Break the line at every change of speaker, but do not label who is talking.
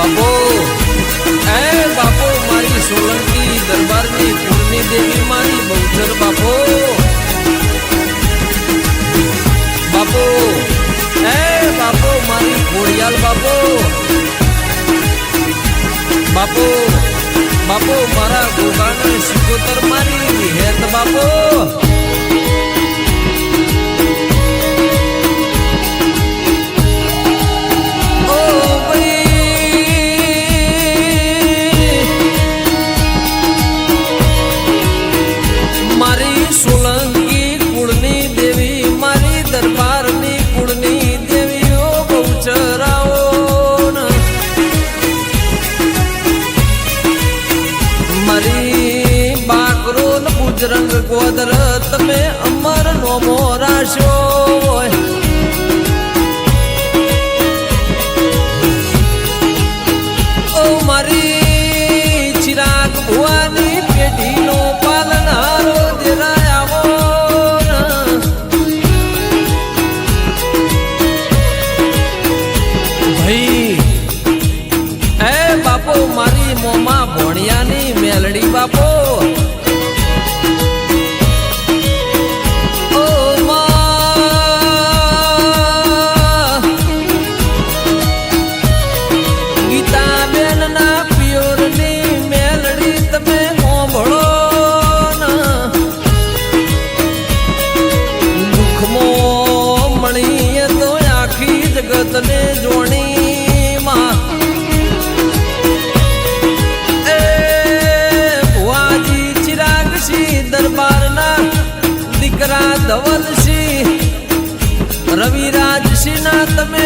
બાપો એ બાપો મારી સોલંકી દરબારની કુળની દેવી મારી બહુચર બાપો બાપો એ બાપો મારી ખોડિયાલ બાપો બાપો બાપો મારા ગોગાને સિકોતર મારી હેત બાપો રંગ ગોદર તમે અમર નો મોરાશો ઓ મારી ચિરાગ ભુવાની પેઢી નો પાલનારો દેરાયાવો ભાઈ એ બાપો મારી મોમાં ભોણિયાની મેલડી બાપો જગતને જોણી માં એ ભુવાજી ચિરાગસિંહ દરબારના દીકરા ધવલસિંહ રવિરાજસિંહ ના તમે